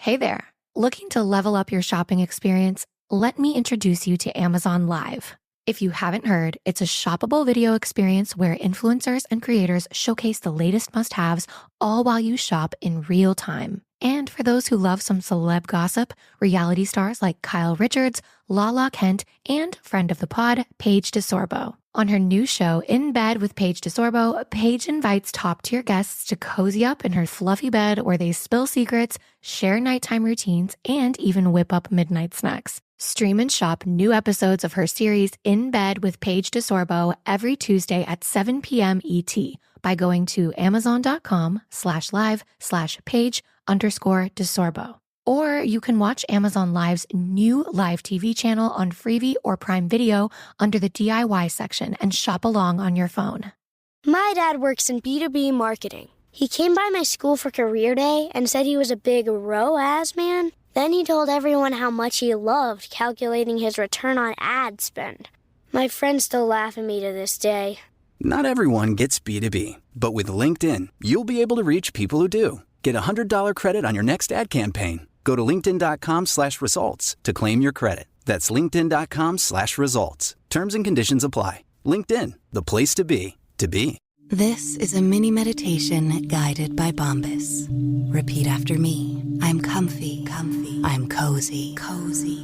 Hey there. Looking to level up your shopping experience? Let me introduce you to Amazon Live. If you haven't heard, it's a shoppable video experience where influencers and creators showcase the latest must-haves all while you shop in real time. And for those who love some celeb gossip, reality stars like Kyle Richards, Lala Kent, and friend of the pod, Paige DeSorbo. On her new show, In Bed with Paige DeSorbo, Paige invites top-tier guests to cozy up in her fluffy bed where they spill secrets, share nighttime routines, and even whip up midnight snacks. Stream and shop new episodes of her series In Bed with Paige DeSorbo every Tuesday at 7 p.m. ET by going to amazon.com/live/Paige_DeSorbo. Or you can watch Amazon Live's new live TV channel on Freevee or Prime Video under the DIY section and shop along on your phone. My dad works in B2B marketing. He came by my school for career day and said he was a big ROAS man. Then he told everyone how much he loved calculating his return on ad spend. My friends still laugh at me to this day. Not everyone gets B2B, but with LinkedIn, you'll be able to reach people who do. Get a $100 credit on your next ad campaign. Go to linkedin.com/results to claim your credit. That's linkedin.com/results. Terms and conditions apply. LinkedIn, the place to be, to be. This is a mini meditation guided by Bombas. Repeat after me. I'm comfy. I'm cozy.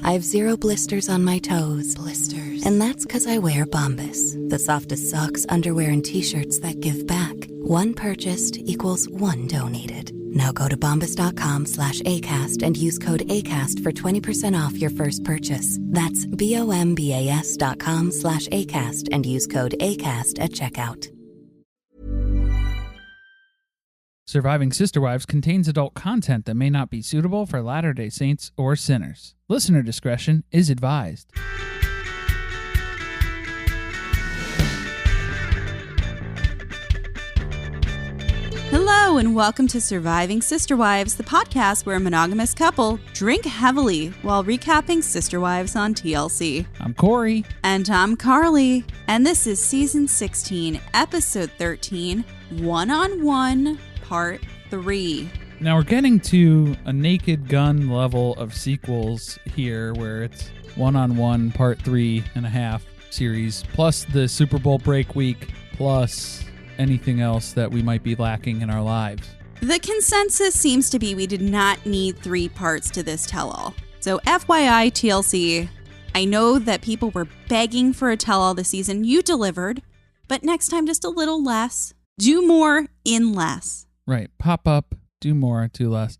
I have 0 blisters on my toes. And that's because I wear Bombas, the softest socks, underwear, and t-shirts that give back. One purchased equals one donated. Now go to bombas.com/ACAST and use code ACAST for 20% off your first purchase. That's BOMBAS.com/ACAST and use code ACAST at checkout. Surviving Sister Wives contains adult content that may not be suitable for Latter-day Saints or sinners. Listener discretion is advised. Hello and welcome to Surviving Sister Wives, the podcast where a monogamous couple drink heavily while recapping Sister Wives on TLC. I'm Corey. And I'm Carly. And this is Season 16, Episode 13, One-on-One, Part 3. Now we're getting to a Naked Gun level of sequels here where it's One-on-One, Part 3.5 series, plus the Super Bowl break week, plus anything else that we might be lacking in our lives. The consensus seems to be we did not need 3 parts to this tell-all. So FYI, TLC, I know that people were begging for a tell-all this season. You delivered, but next time just a little less. Do more in less. Right. Pop up, do more, do less.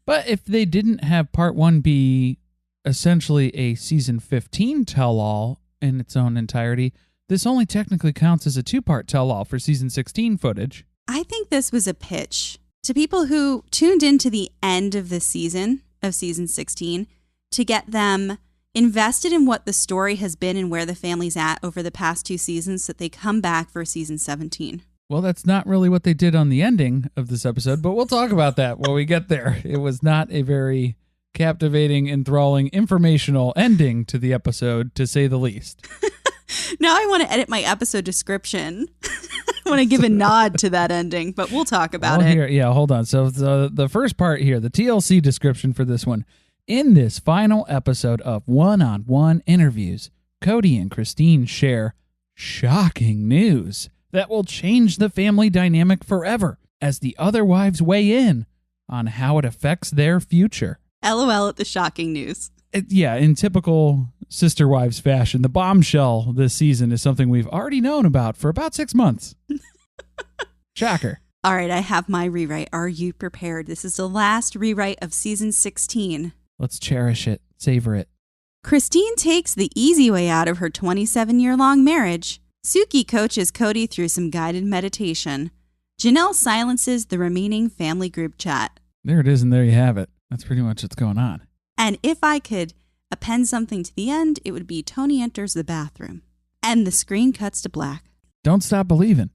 But if they didn't have Part 1 be essentially a Season 15 tell-all in its own entirety, this only technically counts as a 2-part tell-all for Season 16 footage. I think this was a pitch to people who tuned into the end of the season, of Season 16, to get them invested in what the story has been and where the family's at over the past 2 seasons so that they come back for Season 17. Well, that's not really what they did on the ending of this episode, but we'll talk about that when we get there. It was not a very captivating, enthralling, informational ending to the episode, to say the least. Now I want to edit my episode description. I want to give a nod to that ending, but we'll talk about it. Yeah, hold on. So the first part here, the TLC description for this one. In this final episode of One-on-One Interviews, Kody and Christine share shocking news that will change the family dynamic forever as the other wives weigh in on how it affects their future. LOL at the shocking news. In typical Sister Wives fashion, the bombshell this season is something we've already known about for about 6 months. Shocker. All right, I have my rewrite. Are you prepared? This is the last rewrite of Season 16. Let's cherish it. Savor it. Christine takes the easy way out of her 27-year-long marriage. Suki coaches Kody through some guided meditation. Janelle silences the remaining family group chat. There it is, and there you have it. That's pretty much what's going on. And if I could append something to the end, it would be Tony enters the bathroom. And the screen cuts to black. Don't stop believing.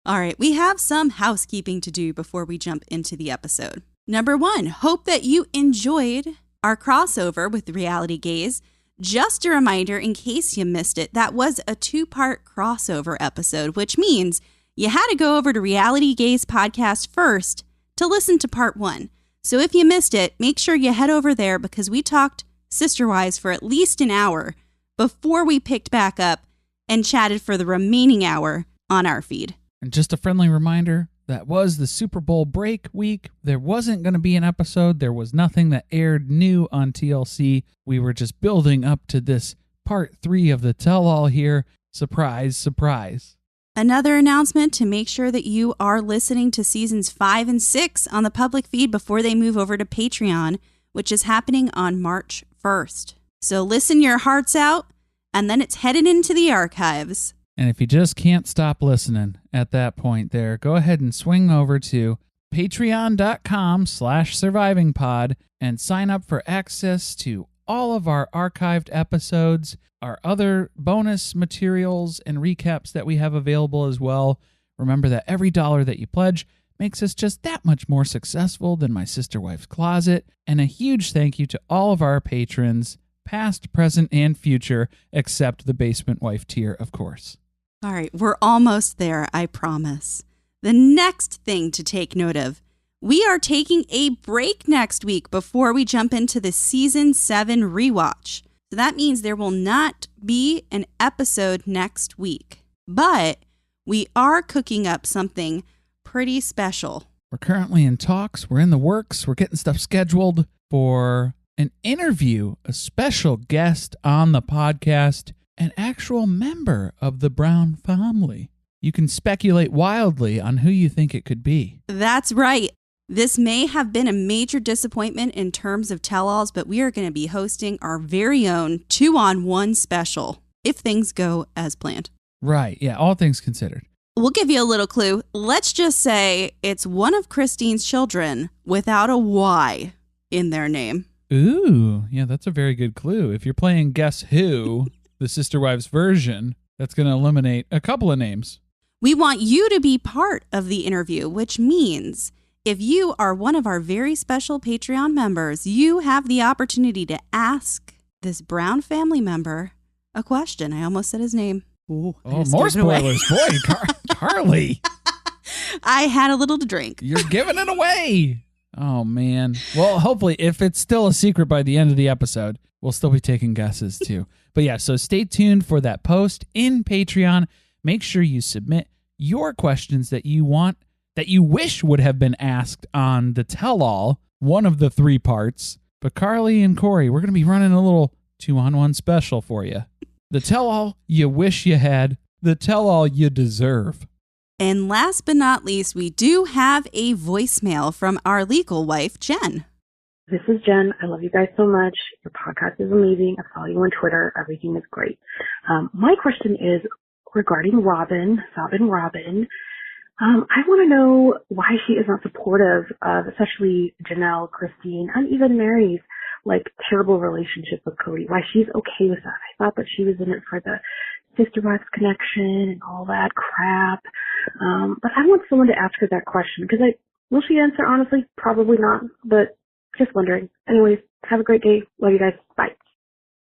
All right, we have some housekeeping to do before we jump into the episode. Number 1, hope that you enjoyed our crossover with Reality Gaze. Just a reminder, in case you missed it, that was a 2-part crossover episode, which means you had to go over to Reality Gaze podcast first to listen to part 1. So if you missed it, make sure you head over there because we talked sister-wise for at least an hour before we picked back up and chatted for the remaining hour on our feed. And just a friendly reminder, that was the Super Bowl break week. There wasn't going to be an episode. There was nothing that aired new on TLC. We were just building up to this part 3 of the tell-all here. Surprise, surprise. Another announcement to make sure that you are listening to seasons 5 and 6 on the public feed before they move over to Patreon, which is happening on March 1st. So listen your hearts out, and then it's headed into the archives. And if you just can't stop listening at that point there, go ahead and swing over to patreon.com/survivingpod and sign up for access to all of our archived episodes, our other bonus materials and recaps that we have available as well. Remember that every dollar that you pledge makes us just that much more successful than My Sister Wife's Closet. And a huge thank you to all of our patrons, past, present, and future, except the Basement Wife tier, of course. All right, we're almost there, I promise. The next thing to take note of, we are taking a break next week before we jump into the Season 7 rewatch. So that means there will not be an episode next week. But we are cooking up something pretty special. We're currently in talks. We're in the works. We're getting stuff scheduled for an interview, a special guest on the podcast, an actual member of the Brown family. You can speculate wildly on who you think it could be. That's right. This may have been a major disappointment in terms of tell-alls, but we are going to be hosting our very own 2-on-1 special, if things go as planned. Right, yeah, all things considered. We'll give you a little clue. Let's just say it's one of Christine's children without a Y in their name. Ooh, yeah, that's a very good clue. If you're playing Guess Who, the Sister Wives version, that's going to eliminate a couple of names. We want you to be part of the interview, which means if you are one of our very special Patreon members, you have the opportunity to ask this Brown family member a question. I almost said his name. Ooh, oh, more spoilers. Boy, Carly. I had a little to drink. You're giving it away. Oh, man. Well, hopefully, if it's still a secret by the end of the episode, we'll still be taking guesses, too. But yeah, so stay tuned for that post in Patreon. Make sure you submit your questions that you want, that you wish would have been asked on the tell-all, one of the 3 parts. But Carly and Corey, we're going to be running a little 2-on-1 special for you. The tell-all you wish you had, the tell-all you deserve. And last but not least, we do have a voicemail from our legal wife, Jen. This is Jen. I love you guys so much. Your podcast is amazing. I follow you on Twitter. Everything is great. My question is regarding Robin. I want to know why she is not supportive of especially Janelle, Christine, and even Mary's terrible relationship with Kody. Why she's okay with that. I thought that she was in it for the sister wives connection and all that crap. But I want someone to ask her that question because will she answer honestly? Probably not, but just wondering. Anyways, have a great day. Love you guys. Bye.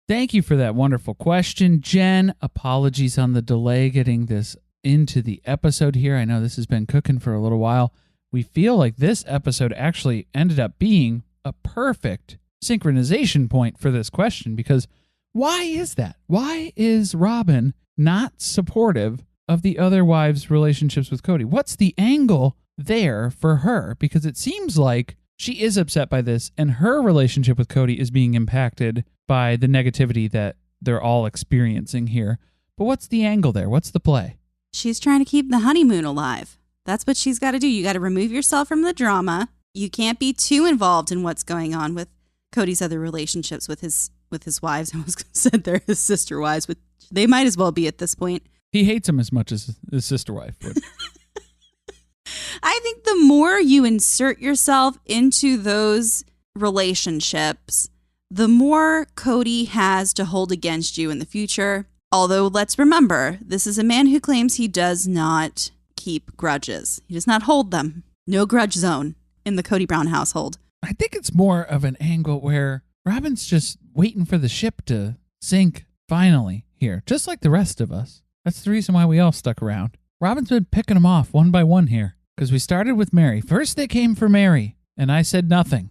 Thank you for that wonderful question, Jen. Apologies on the delay getting this into the episode here. I know this has been cooking for a little while. We feel like this episode actually ended up being a perfect synchronization point for this question because why is that? Why is Robin not supportive of the other wives' relationships with Kody? What's the angle there for her? Because it seems like she is upset by this and her relationship with Kody is being impacted by the negativity that they're all experiencing here. But what's the angle there? What's the play? She's trying to keep the honeymoon alive. That's what she's got to do. You got to remove yourself from the drama. You can't be too involved in what's going on with Kody's other relationships with his wives. I was going to say they're his sister wives, but they might as well be at this point. He hates him as much as his sister wife would. I think the more you insert yourself into those relationships, the more Kody has to hold against you in the future. Although, let's remember, this is a man who claims he does not keep grudges. He does not hold them. No grudge zone in the Kody Brown household. I think it's more of an angle where Robin's just waiting for the ship to sink finally here, just like the rest of us. That's the reason why we all stuck around. Robin's been picking them off one by one here, because we started with Mary. First they came for Mary, and I said nothing.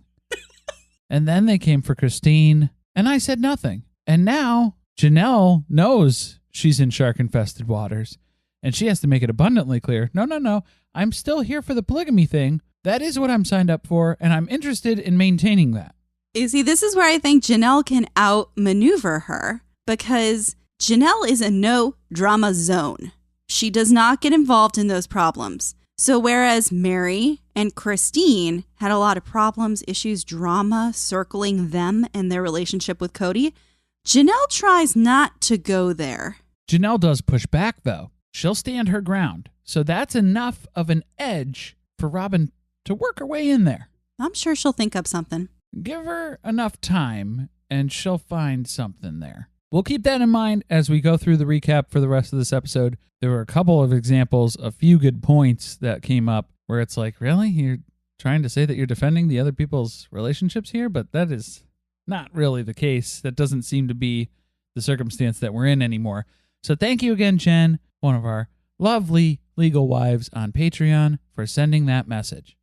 And then they came for Christine, and I said nothing. And now Janelle knows she's in shark-infested waters, and she has to make it abundantly clear, no, I'm still here for the polygamy thing. That is what I'm signed up for, and I'm interested in maintaining that. You see, this is where I think Janelle can outmaneuver her, because Janelle is a no-drama zone. She does not get involved in those problems. So whereas Mary and Christine had a lot of problems, issues, drama circling them and their relationship with Kody, Janelle tries not to go there. Janelle does push back, though. She'll stand her ground. So that's enough of an edge for Robin to work her way in there. I'm sure she'll think up something. Give her enough time, and she'll find something there. We'll keep that in mind as we go through the recap for the rest of this episode. There were a couple of examples, a few good points that came up where it's like, really? You're trying to say that you're defending the other people's relationships here? But that is not really the case. That doesn't seem to be the circumstance that we're in anymore. So thank you again, Jen, one of our lovely legal wives on Patreon, for sending that message.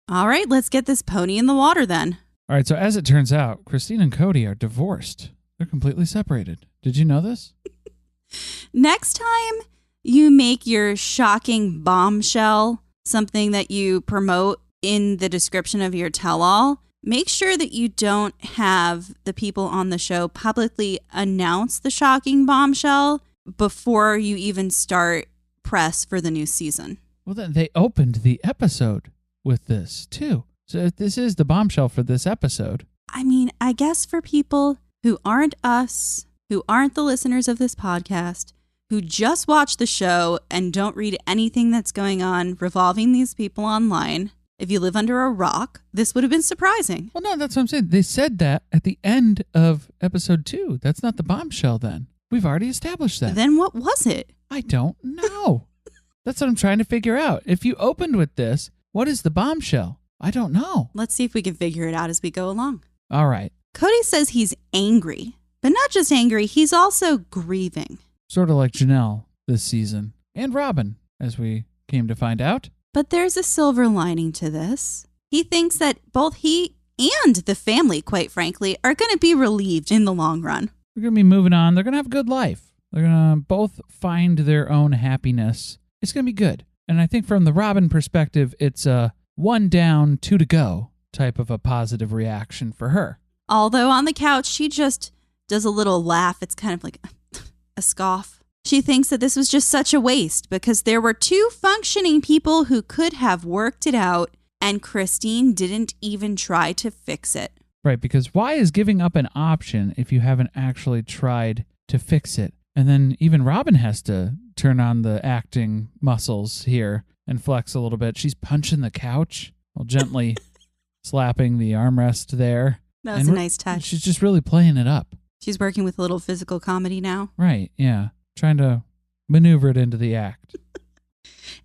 All right, let's get this pony in the water then. All right, so as it turns out, Christine and Kody are divorced. They're completely separated. Did you know this? Next time you make your shocking bombshell something that you promote in the description of your tell-all, make sure that you don't have the people on the show publicly announce the shocking bombshell before you even start press for the new season. Well, then they opened the episode with this, too. So if this is the bombshell for this episode. I mean, I guess for people who aren't us, who aren't the listeners of this podcast, who just watch the show and don't read anything that's going on revolving these people online, if you live under a rock, this would have been surprising. Well, no, that's what I'm saying. They said that at the end of episode 2. That's not the bombshell then. We've already established that. Then what was it? I don't know. That's what I'm trying to figure out. If you opened with this, what is the bombshell? I don't know. Let's see if we can figure it out as we go along. All right. Kody says he's angry, but not just angry, he's also grieving. Sort of like Janelle this season. And Robin, as we came to find out. But there's a silver lining to this. He thinks that both he and the family, quite frankly, are going to be relieved in the long run. They're going to be moving on. They're going to have a good life. They're going to both find their own happiness. It's going to be good. And I think from the Robin perspective, it's a 1 down, 2 to go type of a positive reaction for her. Although on the couch, she just does a little laugh. It's kind of like a scoff. She thinks that this was just such a waste because there were 2 functioning people who could have worked it out, and Christine didn't even try to fix it. Right, because why is giving up an option if you haven't actually tried to fix it? And then even Robin has to turn on the acting muscles here and flex a little bit. She's punching the couch while gently slapping the armrest there. That was a nice touch. She's just really playing it up. She's working with a little physical comedy now. Right, yeah. Trying to maneuver it into the act.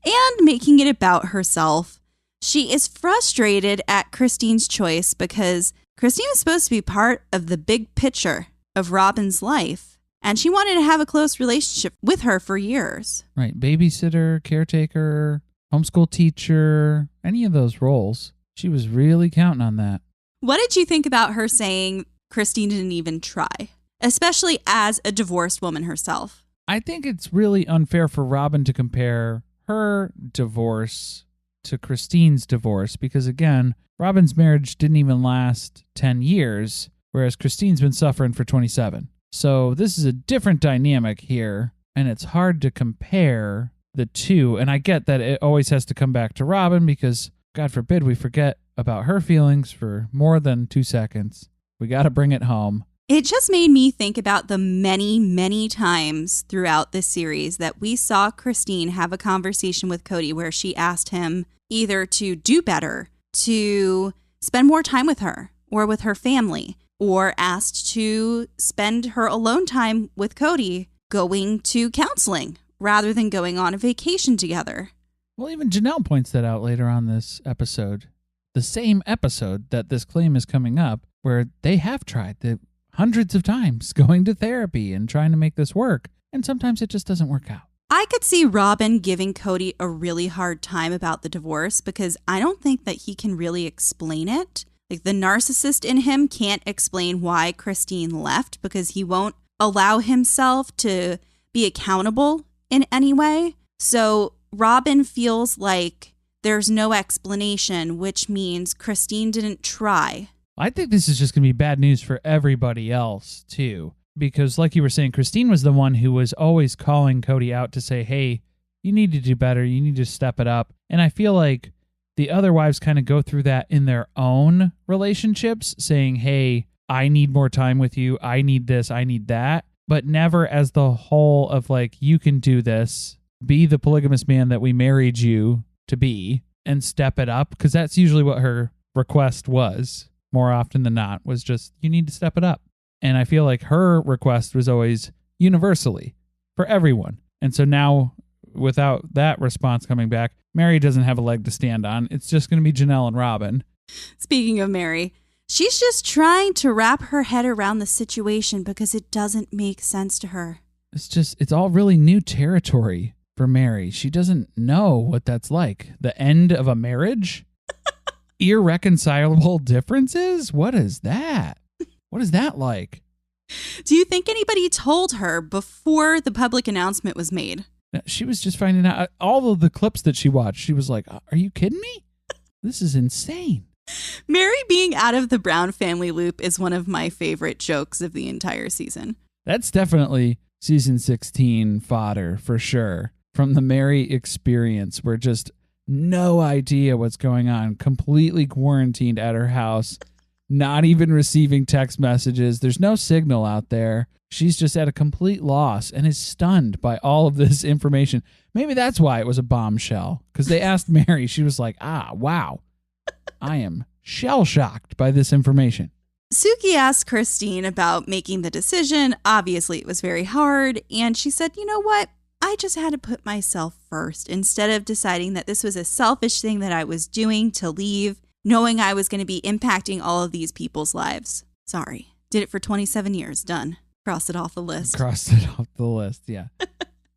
And making it about herself. She is frustrated at Christine's choice because Christine is supposed to be part of the big picture of Robin's life. And she wanted to have a close relationship with her for years. Right. Babysitter, caretaker, homeschool teacher, any of those roles. She was really counting on that. What did you think about her saying Christine didn't even try, especially as a divorced woman herself? I think it's really unfair for Robin to compare her divorce to Christine's divorce because, again, Robin's marriage didn't even last 10 years, whereas Christine's been suffering for 27. So this is a different dynamic here, and it's hard to compare the two. And I get that it always has to come back to Robin because, God forbid, we forget about her feelings for more than 2 seconds. We got to bring it home. It just made me think about the many, many times throughout this series that we saw Christine have a conversation with Kody where she asked him either to do better, to spend more time with her or with her family, or asked to spend her alone time with Kody going to counseling rather than going on a vacation together. Well, even Janelle points that out later on this episode. The same episode that this claim is coming up where they have tried hundreds of times going to therapy and trying to make this work. And sometimes it just doesn't work out. I could see Robin giving Kody a really hard time about the divorce because I don't think that he can really explain it. Like the narcissist in him can't explain why Christine left because he won't allow himself to be accountable in any way. So Robin feels like there's no explanation, which means Christine didn't try. I think this is just going to be bad news for everybody else, too. Because like you were saying, Christine was the one who was always calling Kody out to say, hey, you need to do better. You need to step it up. And I feel like the other wives kind of go through that in their own relationships, saying, hey, I need more time with you. I need this. I need that. But never as the whole of like, you can do this. Be the polygamous man that we married you to be and step it up. Because that's usually what her request was more often than not, was just, you need to step it up. And I feel like her request was always universally for everyone. And so now, without that response coming back, Mary doesn't have a leg to stand on. It's just going to be Janelle and Robin. Speaking of Mary, she's just trying to wrap her head around the situation because it doesn't make sense to her. It's all really new territory for Mary. She doesn't know what that's like. The end of a marriage? Irreconcilable differences? What is that? What is that like? Do you think anybody told her before the public announcement was made? She was just finding out all of the clips that she watched. She was like, are you kidding me? This is insane. Mary being out of the Brown family loop is one of my favorite jokes of the entire season. That's definitely season 16 fodder for sure. From the Mary experience, where just no idea what's going on, completely quarantined at her house, not even receiving text messages. There's no signal out there. She's just at a complete loss and is stunned by all of this information. Maybe that's why it was a bombshell, because they asked Mary. She was like, wow, I am shell-shocked by this information. Suki asked Christine about making the decision. Obviously, it was very hard. And she said, you know what? I just had to put myself first instead of deciding that this was a selfish thing that I was doing to leave, knowing I was going to be impacting all of these people's lives. Sorry. Did it for 27 years. Done. Crossed it off the list. Crossed it off the list, yeah.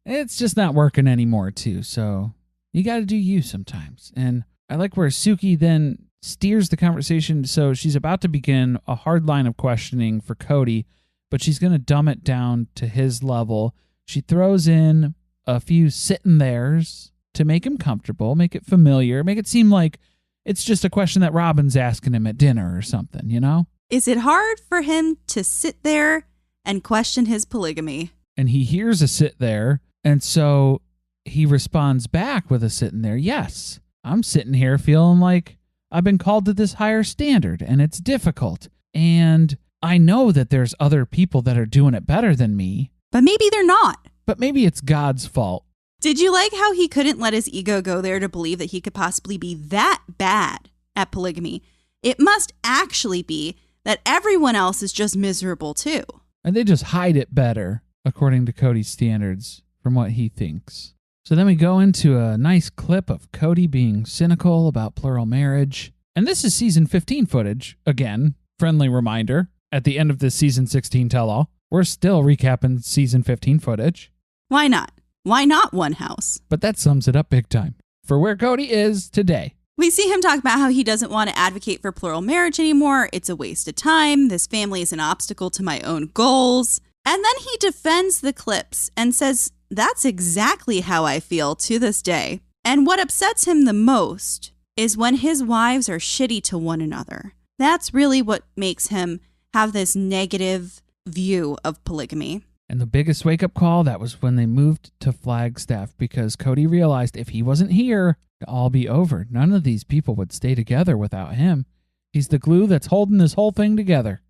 It's just not working anymore, too. So you got to do you sometimes. And I like where Suki then steers the conversation. So she's about to begin a hard line of questioning for Kody, but she's going to dumb it down to his level. She throws in a few sitting theres to make him comfortable, make it familiar, make it seem like it's just a question that Robin's asking him at dinner or something, you know? Is it hard for him to sit there and question his polygamy? And he hears a sit there, and so he responds back with a sitting there. Yes, I'm sitting here feeling like I've been called to this higher standard, and it's difficult. And I know that there's other people that are doing it better than me. But maybe they're not. But maybe it's God's fault. Did you like how he couldn't let his ego go there to believe that he could possibly be that bad at polygamy? It must actually be that everyone else is just miserable too. And they just hide it better, according to Kody's standards, from what he thinks. So then we go into a nice clip of Kody being cynical about plural marriage. And this is season 15 footage. Again, friendly reminder, at the end of this season 16 tell-all, we're still recapping season 15 footage. Why not? Why not one house? But that sums it up big time for where Kody is today. We see him talk about how he doesn't want to advocate for plural marriage anymore. It's a waste of time. This family is an obstacle to my own goals. And then he defends the clips and says, that's exactly how I feel to this day. And what upsets him the most is when his wives are shitty to one another. That's really what makes him have this negative view of polygamy. And the biggest wake-up call, that was when they moved to Flagstaff, because Kody realized if he wasn't here, it'd all be over. None of these people would stay together without him. He's the glue that's holding this whole thing together.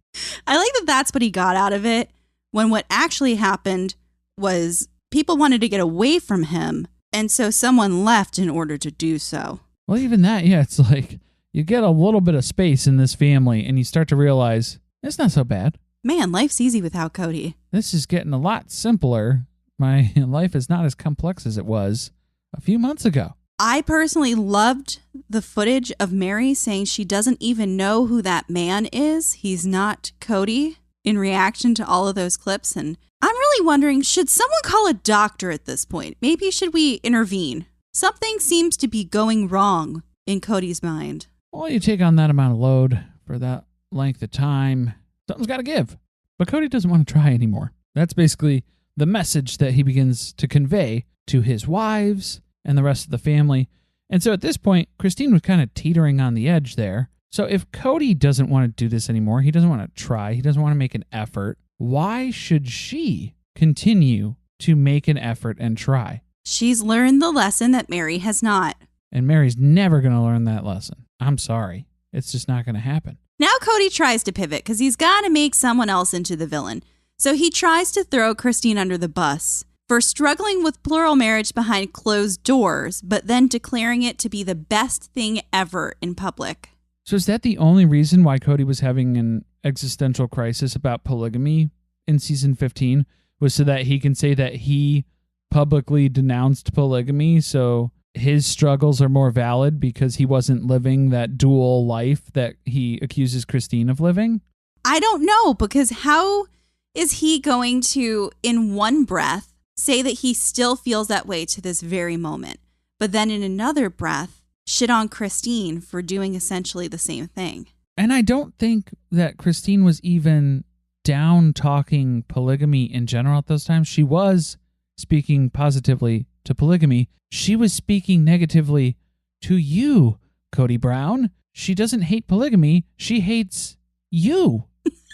I like that that's what he got out of it, when what actually happened was people wanted to get away from him, and so someone left in order to do so. Well, even that, yeah, it's like you get a little bit of space in this family, and you start to realize it's not so bad. Man, life's easy without Kody. This is getting a lot simpler. My life is not as complex as it was a few months ago. I personally loved the footage of Mary saying she doesn't even know who that man is. He's not Kody. in reaction to all of those clips. And I'm really wondering, should someone call a doctor at this point? Maybe should we intervene? Something seems to be going wrong in Kody's mind. Well, you take on that amount of load for that length of time, something's got to give. But Kody doesn't want to try anymore. That's basically the message that he begins to convey to his wives and the rest of the family. And so at this point, Christine was kind of teetering on the edge there. So if Kody doesn't want to do this anymore, he doesn't want to try, he doesn't want to make an effort, why should she continue to make an effort and try? She's learned the lesson that Mary has not. And Mary's never going to learn that lesson. I'm sorry. It's just not going to happen. Now Kody tries to pivot because he's got to make someone else into the villain. So he tries to throw Christine under the bus for struggling with plural marriage behind closed doors, but then declaring it to be the best thing ever in public. So is that the only reason why Kody was having an existential crisis about polygamy in season 15? Was so that he can say that he publicly denounced polygamy, so his struggles are more valid because he wasn't living that dual life that he accuses Christine of living? I don't know, because how is he going to, in one breath, say that he still feels that way to this very moment, but then in another breath, shit on Christine for doing essentially the same thing? And I don't think that Christine was even down talking polygamy in general at those times. She was speaking positively to polygamy. She was speaking negatively to you, Kody Brown. She doesn't hate polygamy. She hates you.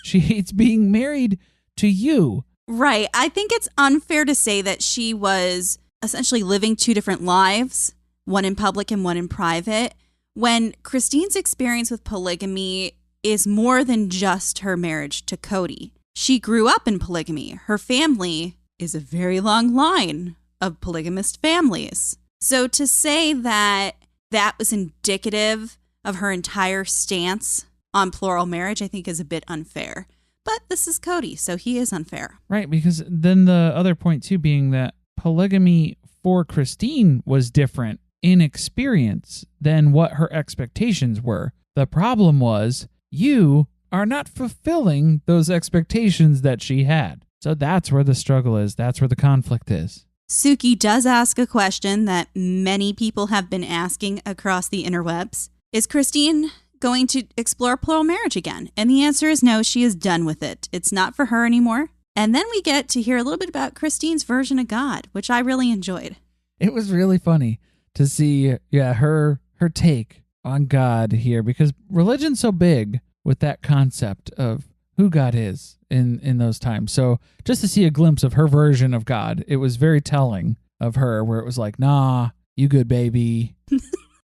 She hates being married to you. Right. I think it's unfair to say that she was essentially living two different lives, one in public and one in private, when Christine's experience with polygamy is more than just her marriage to Kody. She grew up in polygamy. Her family is a very long line of polygamist families. So to say that that was indicative of her entire stance on plural marriage, I think is a bit unfair. But this is Kody, so he is unfair. Right, because then the other point too being that polygamy for Christine was different in experience than what her expectations were. The problem was you are not fulfilling those expectations that she had. So that's where the struggle is. That's where the conflict is. Suki does ask a question that many people have been asking across the interwebs. Is Christine going to explore plural marriage again? And the answer is no, she is done with it. It's not for her anymore. And then we get to hear a little bit about Christine's version of God, which I really enjoyed. It was really funny to see, her take on God here, because religion's so big with that concept of who God is in those times. So just to see a glimpse of her version of God, it was very telling of her, where it was like, nah, you good, baby.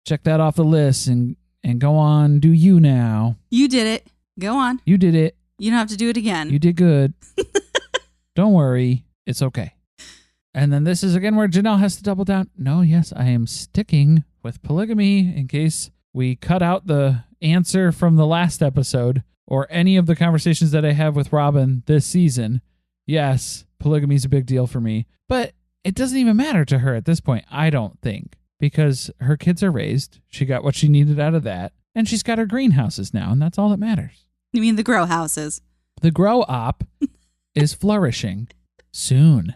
Check that off the list and go on, do you now. You did it. Go on. You did it. You don't have to do it again. You did good. Don't worry. It's okay. And then this is again where Janelle has to double down. No, yes, I am sticking with polygamy in case we cut out the answer from the last episode or any of the conversations that I have with Robin this season. Yes, polygamy is a big deal for me, but it doesn't even matter to her at this point, I don't think, because her kids are raised. She got what she needed out of that, and she's got her greenhouses now, and that's all that matters. You mean the grow houses? The grow op is flourishing soon.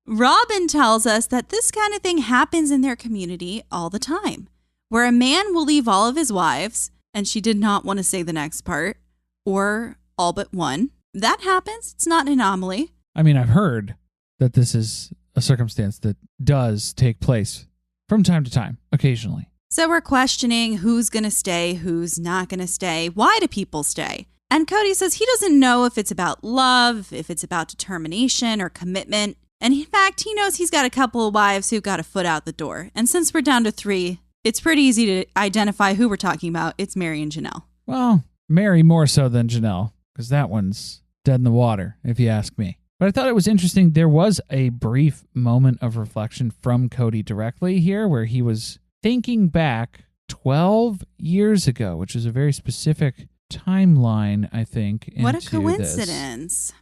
Robin tells us that this kind of thing happens in their community all the time, where a man will leave all of his wives, and she did not want to say the next part, or all but one. That happens. It's not an anomaly. I mean, I've heard that this is a circumstance that does take place from time to time, occasionally. So we're questioning who's going to stay, who's not going to stay. Why do people stay? And Kody says he doesn't know if it's about love, if it's about determination or commitment. And in fact, he knows he's got a couple of wives who've got a foot out the door. And since we're down to 3, it's pretty easy to identify who we're talking about. It's Mary and Janelle. Well, Mary more so than Janelle, because that one's dead in the water, if you ask me. But I thought it was interesting. There was a brief moment of reflection from Kody directly here where he was thinking back 12 years ago, which is a very specific timeline, I think. What a coincidence.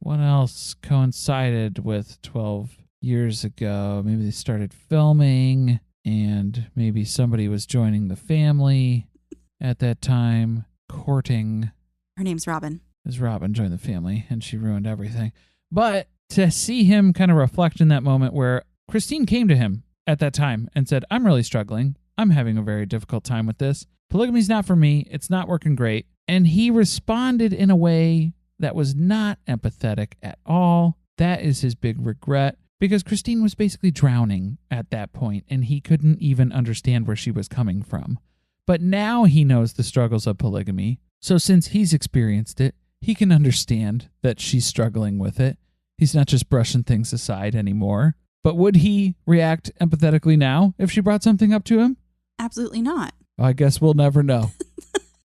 What else coincided with 12 years ago? Maybe they started filming, and maybe somebody was joining the family at that time, courting. Her name's Robin. as Robin joined the family and she ruined everything. But to see him kind of reflect in that moment where Christine came to him at that time and said, I'm really struggling. I'm having a very difficult time with this. Polygamy's not for me. It's not working great. And he responded in a way that was not empathetic at all. That is his big regret, because Christine was basically drowning at that point and he couldn't even understand where she was coming from. But now he knows the struggles of polygamy. So since he's experienced it, he can understand that she's struggling with it. He's not just brushing things aside anymore. But would he react empathetically now if she brought something up to him? Absolutely not. Well, I guess we'll never know,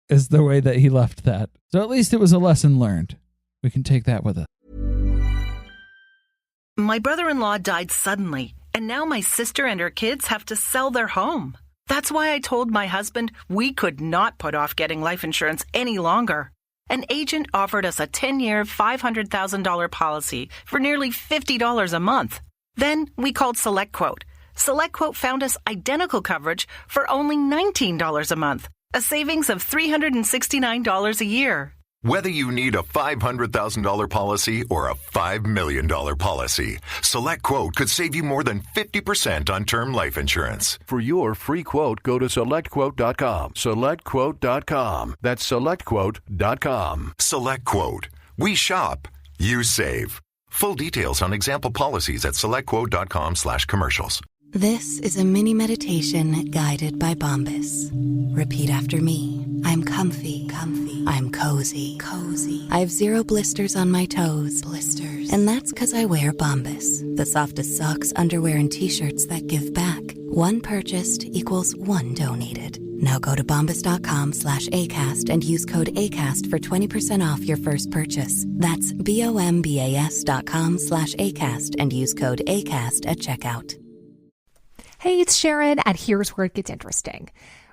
is the way that he left that. So at least it was a lesson learned. We can take that with us. My brother-in-law died suddenly, and now my sister and her kids have to sell their home. That's why I told my husband we could not put off getting life insurance any longer. An agent offered us a 10-year, $500,000 policy for nearly $50 a month. Then we called SelectQuote. SelectQuote found us identical coverage for only $19 a month, a savings of $369 a year. Whether you need a $500,000 policy or a $5 million policy, SelectQuote could save you more than 50% on term life insurance. For your free quote, go to SelectQuote.com. SelectQuote.com. That's SelectQuote.com. SelectQuote. We shop. You save. Full details on example policies at SelectQuote.com/commercials. This is a mini meditation guided by Bombas. Repeat after me. I'm comfy. I'm cozy. I have 0 blisters on my toes. And that's because I wear Bombas, the softest socks, underwear, and t-shirts that give back. One purchased equals one donated. Now go to bombas.com/ACAST and use code ACAST for 20% off your first purchase. That's BOMBAS.com/ACAST and use code ACAST at checkout. Hey, it's Sharon, and here's where it gets interesting.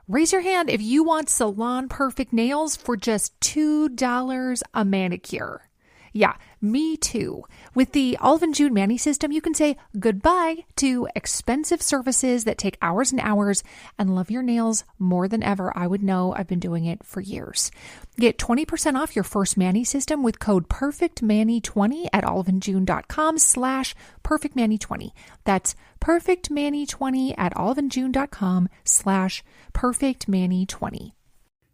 Raise your hand if you want salon perfect nails for just $2 a manicure. Yeah, me too. With the Olive & June Mani system, you can say goodbye to expensive services that take hours and hours and love your nails more than ever. I would know. I've been doing it for years. Get 20% off your first Mani system with code PERFECTMANI20 at oliveandjune.com/PERFECTMANI20. That's PERFECTMANI20 at oliveandjune.com/PERFECTMANI20.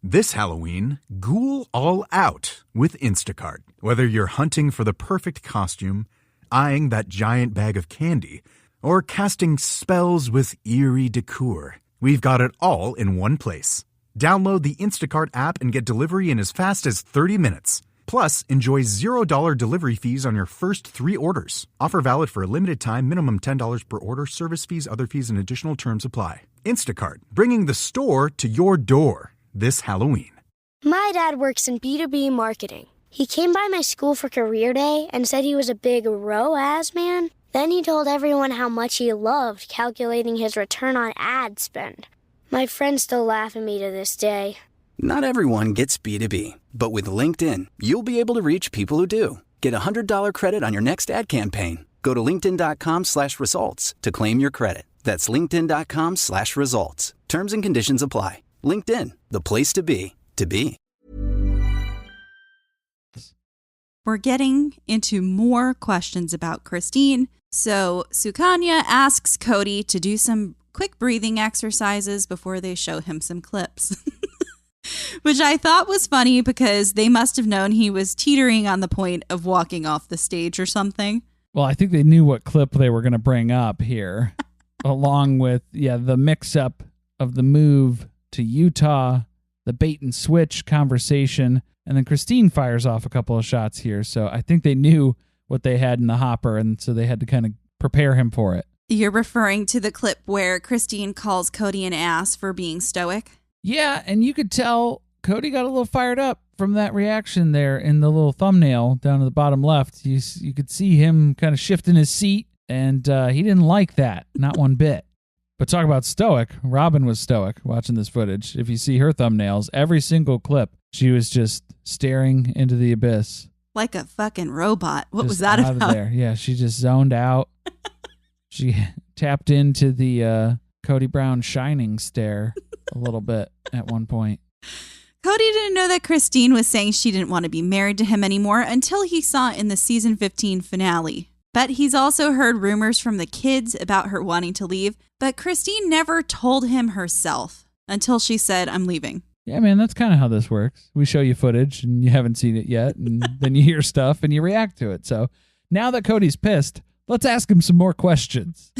This Halloween, ghoul all out with Instacart. Whether you're hunting for the perfect costume, eyeing that giant bag of candy, or casting spells with eerie decor, we've got it all in one place. Download the Instacart app and get delivery in as fast as 30 minutes. Plus, enjoy $0 delivery fees on your first 3 orders. Offer valid for a limited time, minimum $10 per order, service fees, other fees, and additional terms apply. Instacart, bringing the store to your door this Halloween. My dad works in B2B marketing. He came by my school for career day and said he was a big ROAS man. Then he told everyone how much he loved calculating his return on ad spend. My friends still laugh at me to this day. Not everyone gets B2B, but with LinkedIn, you'll be able to reach people who do. Get a $100 credit on your next ad campaign. Go to linkedin.com/results to claim your credit. That's linkedin.com/results. Terms and conditions apply. LinkedIn, the place to be, to be. We're getting into more questions about Christine. So Sukanya asks Kody to do some quick breathing exercises before they show him some clips. Which I thought was funny because they must have known he was teetering on the point of walking off the stage or something. Well, I think they knew what clip they were going to bring up here, along with, the mix-up of the move to Utah, the bait and switch conversation, and then Christine fires off a couple of shots here. So I think they knew what they had in the hopper, and so they had to kind of prepare him for it. You're referring to the clip where Christine calls Kody an ass for being stoic? Yeah, and you could tell Kody got a little fired up from that reaction there in the little thumbnail down at the bottom left. You could see him kind of shifting his seat, and he didn't like that, not one bit. But talk about stoic. Robin was stoic watching this footage. If you see her thumbnails, every single clip, she was just staring into the abyss. Like a fucking robot. What just was that out about? Of there. Yeah, she just zoned out. She tapped into the Kody Brown shining stare a little bit at one point. Kody didn't know that Christine was saying she didn't want to be married to him anymore until he saw in the season 15 finale. But he's also heard rumors from the kids about her wanting to leave, but Christine never told him herself until she said, "I'm leaving." Yeah, man, that's kind of how this works. We show you footage and you haven't seen it yet, and then you hear stuff and you react to it. So now that Kody's pissed, let's ask him some more questions.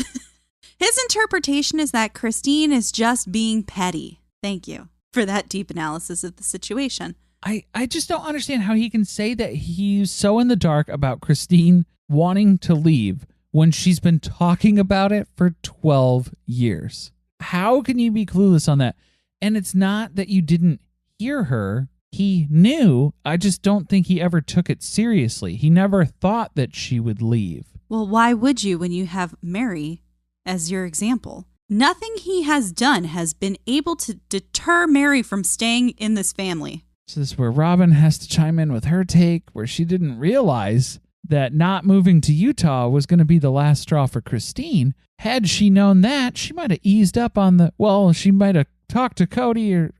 His interpretation is that Christine is just being petty. Thank you for that deep analysis of the situation. I just don't understand how he can say that he's so in the dark about Christine wanting to leave when she's been talking about it for 12 years. How can you be clueless on that? And it's not that you didn't hear her. He knew. I just don't think he ever took it seriously. He never thought that she would leave. Well, why would you when you have Mary as your example? Nothing he has done has been able to deter Mary from staying in this family. So this is where Robin has to chime in with her take, where she didn't realize that not moving to Utah was going to be the last straw for Christine. Had she known that, she might have eased up on she might have talked to Kody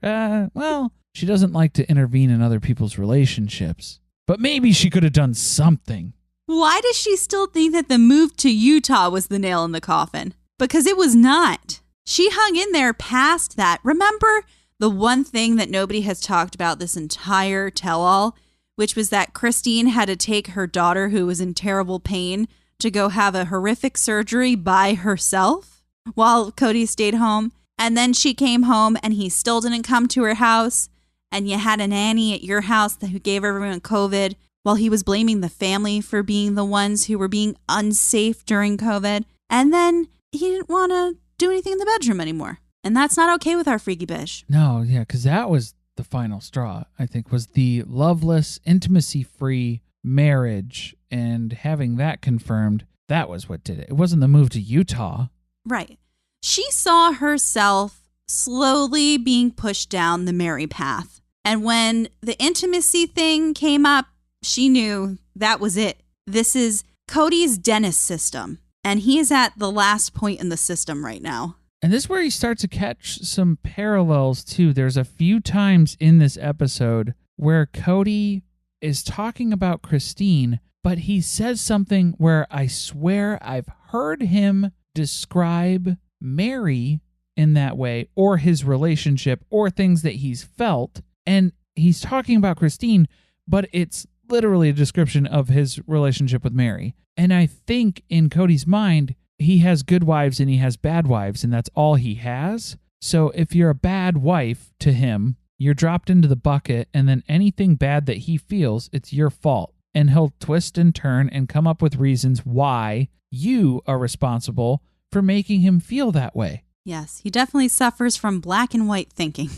she doesn't like to intervene in other people's relationships. But maybe she could have done something. Why does she still think that the move to Utah was the nail in the coffin? Because it was not. She hung in there past that. Remember the one thing that nobody has talked about this entire tell-all, which was that Christine had to take her daughter, who was in terrible pain, to go have a horrific surgery by herself while Kody stayed home. And then she came home and he still didn't come to her house. And you had a nanny at your house who gave everyone COVID while he was blaming the family for being the ones who were being unsafe during COVID. And then he didn't want to do anything in the bedroom anymore. And that's not okay with our freaky bish. No, yeah, because that was the final straw, I think, was the loveless, intimacy-free marriage, and having that confirmed, that was what did it. It wasn't the move to Utah. Right. She saw herself slowly being pushed down the Mary path. And when the intimacy thing came up, she knew that was it. This is Kody's dentist system, and he is at the last point in the system right now. And this is where you start to catch some parallels, too. There's a few times in this episode where Kody is talking about Christine, but he says something where I swear I've heard him describe Mary in that way, or his relationship, or things that he's felt. And he's talking about Christine, but it's literally a description of his relationship with Mary. And I think in Kody's mind, he has good wives and he has bad wives, and that's all he has. So if you're a bad wife to him, you're dropped into the bucket, and then anything bad that he feels, it's your fault. And he'll twist and turn and come up with reasons why you are responsible for making him feel that way. Yes, he definitely suffers from black and white thinking.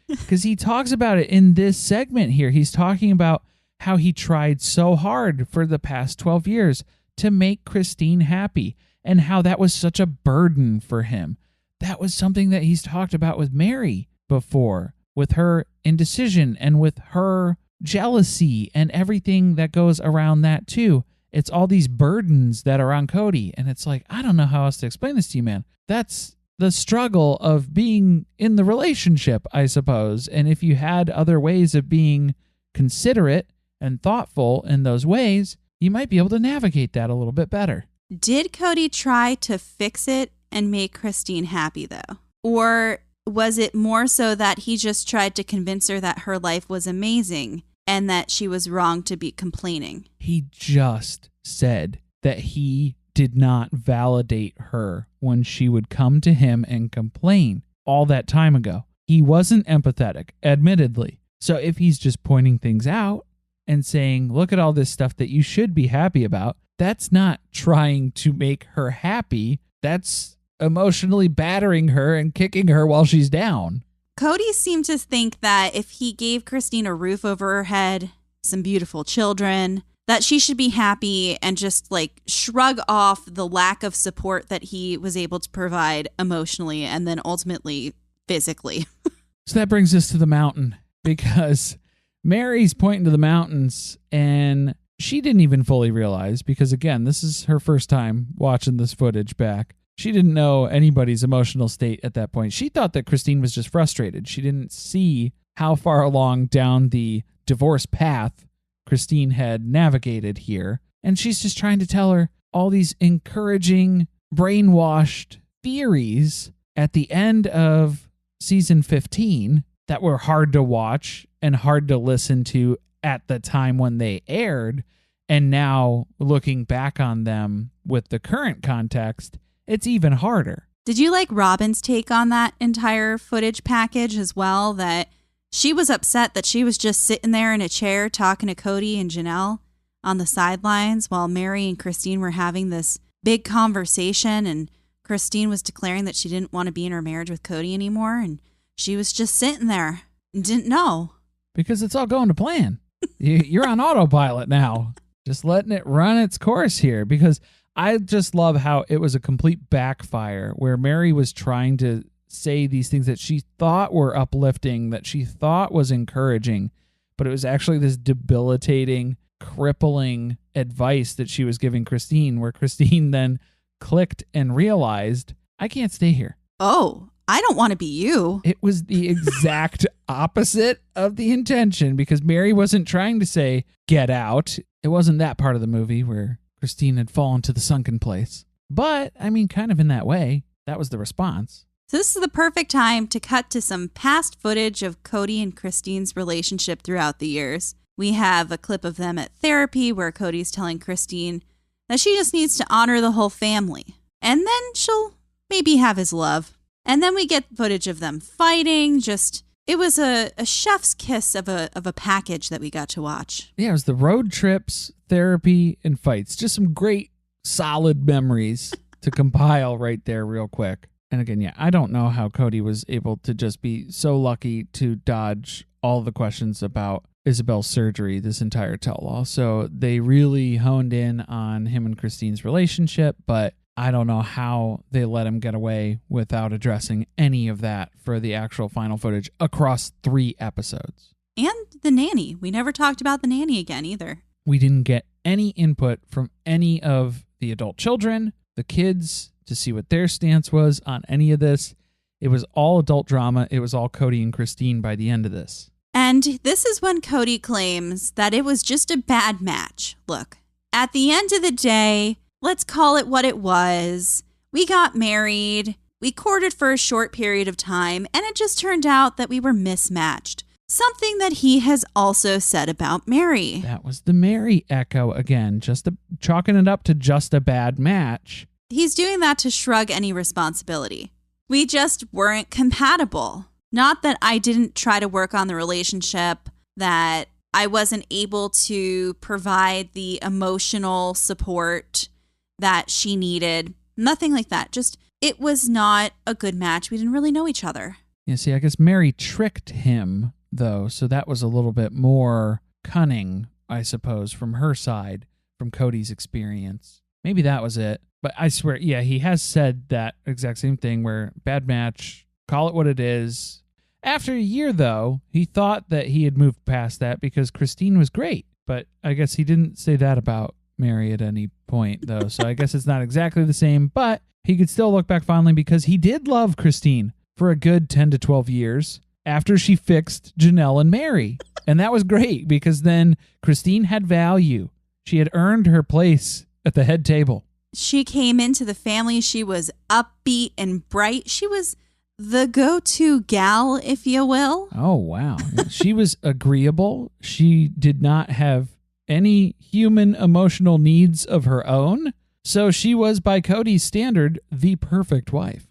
Because he talks about it in this segment here. He's talking about how he tried so hard for the past 12 years to make Christine happy, and how that was such a burden for him. That was something that he's talked about with Mary before, with her indecision and with her jealousy and everything that goes around that too. It's all these burdens that are on Kody, and it's like, I don't know how else to explain this to you, man. That's the struggle of being in the relationship, I suppose. And if you had other ways of being considerate and thoughtful in those ways, you might be able to navigate that a little bit better. Did Kody try to fix it and make Christine happy, though? Or was it more so that he just tried to convince her that her life was amazing and that she was wrong to be complaining? He just said that he did not validate her when she would come to him and complain all that time ago. He wasn't empathetic, admittedly. So if he's just pointing things out and saying, look at all this stuff that you should be happy about, that's not trying to make her happy. That's emotionally battering her and kicking her while she's down. Kody seemed to think that if he gave Christine a roof over her head, some beautiful children, that she should be happy and just like shrug off the lack of support that he was able to provide emotionally and then ultimately physically. So that brings us to the mountain, because Mary's pointing to the mountains and she didn't even fully realize, because again, this is her first time watching this footage back. She didn't know anybody's emotional state at that point. She thought that Christine was just frustrated. She didn't see how far along down the divorce path Christine had navigated here. And she's just trying to tell her all these encouraging, brainwashed theories at the end of season 15 that were hard to watch and hard to listen to at the time when they aired. And now looking back on them with the current context, it's even harder. Did you like Robin's take on that entire footage package as well? That she was upset that she was just sitting there in a chair talking to Kody and Janelle on the sidelines while Mary and Christine were having this big conversation, and Christine was declaring that she didn't want to be in her marriage with Kody anymore, and she was just sitting there and didn't know. Because it's all going to plan. You're on autopilot now. Just letting it run its course here, because I just love how it was a complete backfire where Mary was trying to say these things that she thought were uplifting, that she thought was encouraging, but it was actually this debilitating, crippling advice that she was giving Christine, where Christine then clicked and realized, I can't stay here. Oh, I don't want to be you. It was the exact opposite of the intention, because Mary wasn't trying to say, get out. It wasn't that part of the movie where Christine had fallen to the sunken place. But, I mean, kind of in that way, that was the response. So this is the perfect time to cut to some past footage of Kody and Christine's relationship throughout the years. We have a clip of them at therapy where Cody's telling Christine that she just needs to honor the whole family. And then she'll maybe have his love. And then we get footage of them fighting. It was a chef's kiss of a package that we got to watch. Yeah, it was the road trips, therapy, and fights. Just some great, solid memories to compile right there real quick. And again, yeah, I don't know how Kody was able to just be so lucky to dodge all the questions about Isabel's surgery this entire tell-all. So they really honed in on him and Christine's relationship, but I don't know how they let him get away without addressing any of that for the actual final footage across 3 episodes. And the nanny. We never talked about the nanny again either. We didn't get any input from any of the adult children, the kids, to see what their stance was on any of this. It was all adult drama. It was all Kody and Christine by the end of this. And this is when Kody claims that it was just a bad match. Look, at the end of the day, let's call it what it was. We got married, we courted for a short period of time, and it just turned out that we were mismatched. Something that he has also said about Mary. That was the Mary echo again, chalking it up to just a bad match. He's doing that to shrug any responsibility. We just weren't compatible. Not that I didn't try to work on the relationship, that I wasn't able to provide the emotional support that she needed. Nothing like that. Just, it was not a good match. We didn't really know each other. Yeah, see, I guess Mary tricked him, though, so that was a little bit more cunning, I suppose, from her side, from Kody's experience. Maybe that was it. But I swear, yeah, he has said that exact same thing where bad match, call it what it is. After a year, though, he thought that he had moved past that because Christine was great. But I guess he didn't say that about Mary at any point, though. So I guess it's not exactly the same, but he could still look back fondly because he did love Christine for a good 10 to 12 years after she fixed Janelle and Mary. And that was great because then Christine had value. She had earned her place at the head table. She came into the family. She was upbeat and bright. She was the go-to gal, if you will. Oh, wow. She was agreeable. She did not have any human emotional needs of her own. So she was, by Kody's standard, the perfect wife.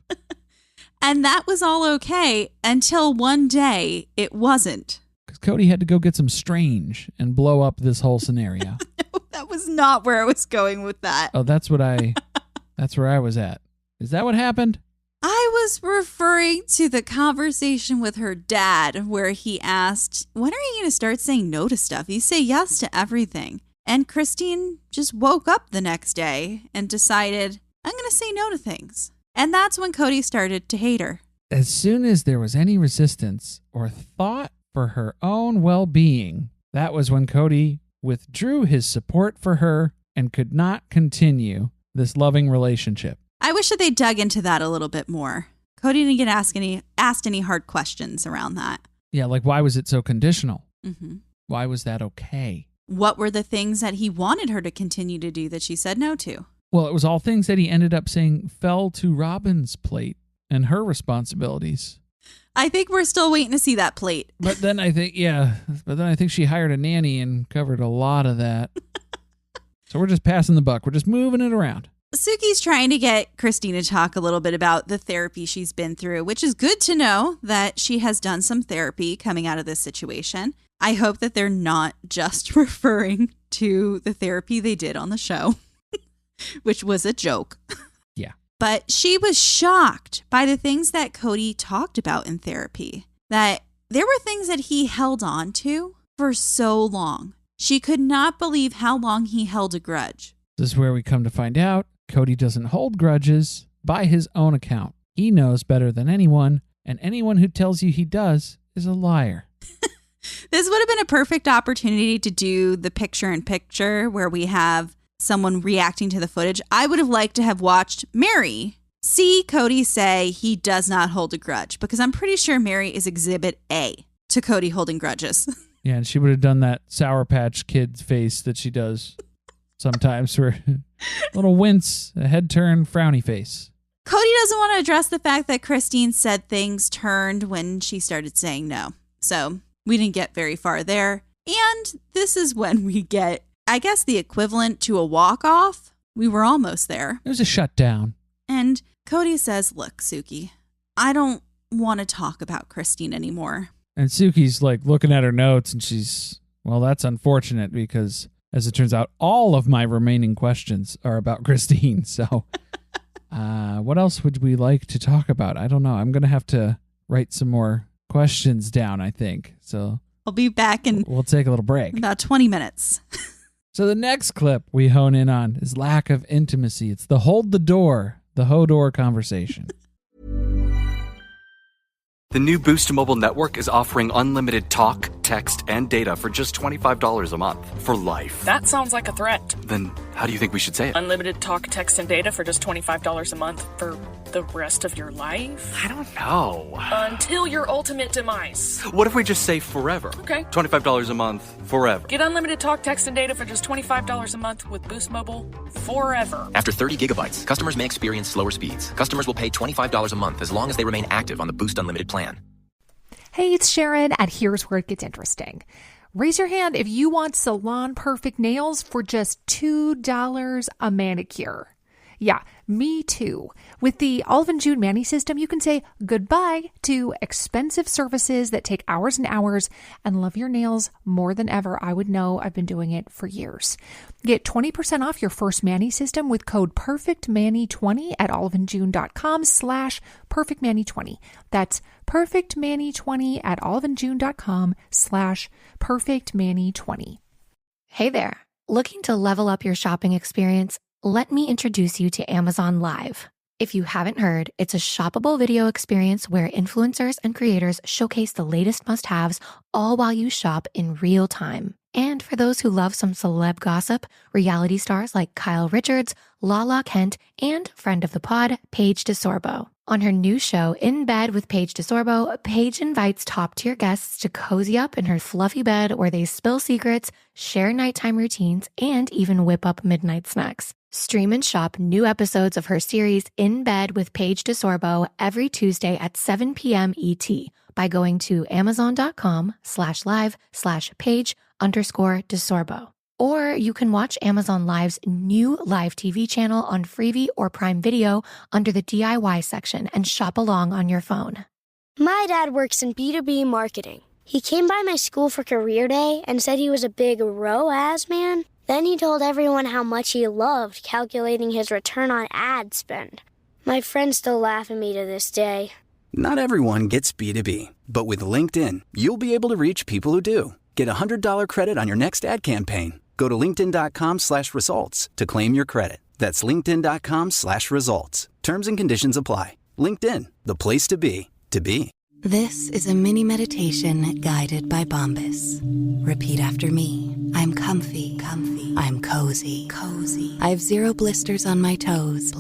And that was all okay until one day it wasn't. Because Kody had to go get some strange and blow up this whole scenario. No, that was not where I was going with that. Oh, that's where I was at. Is that what happened? I was referring to the conversation with her dad where he asked, when are you going to start saying no to stuff? You say yes to everything. And Christine just woke up the next day and decided, I'm going to say no to things. And that's when Kody started to hate her. As soon as there was any resistance or thought for her own well-being, that was when Kody withdrew his support for her and could not continue this loving relationship. I wish that they dug into that a little bit more. Kody didn't get asked any hard questions around that. Yeah, like why was it so conditional? Mm-hmm. Why was that okay? What were the things that he wanted her to continue to do that she said no to? Well, it was all things that he ended up saying fell to Robin's plate and her responsibilities. I think we're still waiting to see that plate. But then I think she hired a nanny and covered a lot of that. So we're just passing the buck. We're just moving it around. Suki's trying to get Christine to talk a little bit about the therapy she's been through, which is good to know that she has done some therapy coming out of this situation. I hope that they're not just referring to the therapy they did on the show, which was a joke. Yeah. But she was shocked by the things that Kody talked about in therapy, that there were things that he held on to for so long. She could not believe how long he held a grudge. This is where we come to find out Kody doesn't hold grudges by his own account. He knows better than anyone, and anyone who tells you he does is a liar. This would have been a perfect opportunity to do the picture-in-picture where we have someone reacting to the footage. I would have liked to have watched Mary see Kody say he does not hold a grudge, because I'm pretty sure Mary is exhibit A to Kody holding grudges. Yeah, and she would have done that Sour Patch Kid face that she does sometimes for a little wince, a head turn, frowny face. Kody doesn't want to address the fact that Christine said things turned when she started saying no. So we didn't get very far there. And this is when we get, I guess, the equivalent to a walk-off. We were almost there. It was a shutdown. And Kody says, look, Suki, I don't want to talk about Christine anymore. And Suki's like looking at her notes and she's, well, that's unfortunate because as it turns out, all of my remaining questions are about Christine. So what else would we like to talk about? I don't know. I'm going to have to write some more questions down, I think. So I'll be back in we'll take a little break. About 20 minutes. So the next clip we hone in on is lack of intimacy. It's the hold the door, the Hodor conversation. The new Boost Mobile network is offering unlimited talk, text, and data for just $25 a month for life. That sounds like a threat. Then how do you think we should say it? Unlimited talk, text, and data for just $25 a month for the rest of your life? I don't know. Until your ultimate demise. What if we just say forever? Okay. $25 a month, forever. Get unlimited talk, text, and data for just $25 a month with Boost Mobile forever. After 30 gigabytes, customers may experience slower speeds. Customers will pay $25 a month as long as they remain active on the Boost Unlimited plan. Hey, it's Sharon, and here's where it gets interesting. Raise your hand if you want salon perfect nails for just $2 a manicure. Yeah, me too. With the Olive & June Mani system, you can say goodbye to expensive services that take hours and hours and love your nails more than ever. I would know. I've been doing it for years. Get 20% off your first Mani system with code PERFECTMANI20 at oliveandjune.com/PerfectMani20. That's PerfectMani20 at oliveandjune.com/PerfectMani20. Hey there. Looking to level up your shopping experience? Let me introduce you to Amazon Live. If you haven't heard, it's a shoppable video experience where influencers and creators showcase the latest must-haves all while you shop in real time. And for those who love some celeb gossip, reality stars like Kyle Richards, Lala Kent, and friend of the pod, Paige DeSorbo. On her new show, In Bed with Paige DeSorbo, Paige invites top-tier guests to cozy up in her fluffy bed where they spill secrets, share nighttime routines, and even whip up midnight snacks. Stream and shop new episodes of her series In Bed with Paige DeSorbo every Tuesday at 7 p.m. ET by going to amazon.com/live/Paige_DeSorbo. Or you can watch Amazon Live's new live TV channel on Freevee or Prime Video under the DIY section and shop along on your phone. My dad works in B2B marketing. He came by my school for career day and said he was a big ROAS man. Then he told everyone how much he loved calculating his return on ad spend. My friends still laugh at me to this day. Not everyone gets B2B, but with LinkedIn, you'll be able to reach people who do. Get a $100 credit on your next ad campaign. Go to linkedin.com/results to claim your credit. That's linkedin.com/results. Terms and conditions apply. LinkedIn, the place to be, to be. This is a mini meditation guided by Bombas. Repeat after me. I'm comfy. I'm cozy. I have 0 blisters on my toes.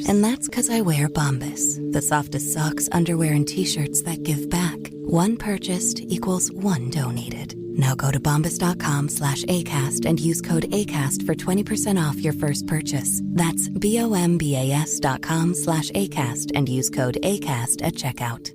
And that's because I wear Bombas, the softest socks, underwear, and t-shirts that give back. One purchased equals one donated. Now go to bombas.com/ACAST and use code ACAST for 20% off your first purchase. That's BOMBAS.com/ACAST and use code ACAST at checkout.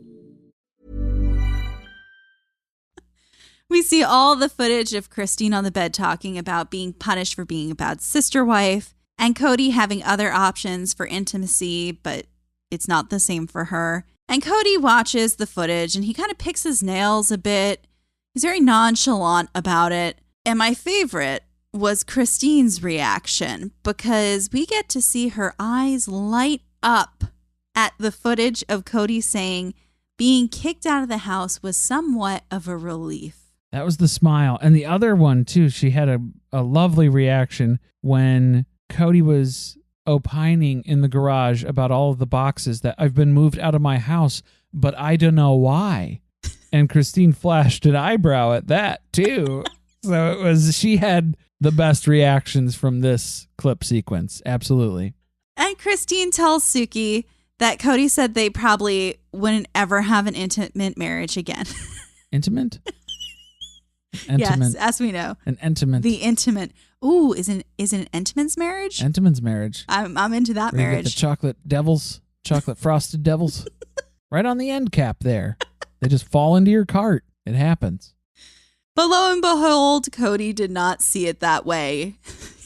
We see all the footage of Christine on the bed talking about being punished for being a bad sister wife, and Kody having other options for intimacy, but it's not the same for her. And Kody watches the footage and he kind of picks his nails a bit. He's very nonchalant about it. And my favorite was Christine's reaction, because we get to see her eyes light up at the footage of Kody saying being kicked out of the house was somewhat of a relief. That was the smile. And the other one, too, she had a lovely reaction when Kody was opining in the garage about all of the boxes that I've been moved out of my house, but I don't know why. And Christine flashed an eyebrow at that, too. So she had the best reactions from this clip sequence. Absolutely. And Christine tells Suki that Kody said they probably wouldn't ever have an intimate marriage again. Intimate? Yes, as we know. An intimate. The intimate. Ooh, is it an intimate's marriage? Intimate's marriage. I'm into that Where marriage. You get the chocolate frosted devils. Right on the end cap there. They just fall into your cart. It happens. But lo and behold, Kody did not see it that way.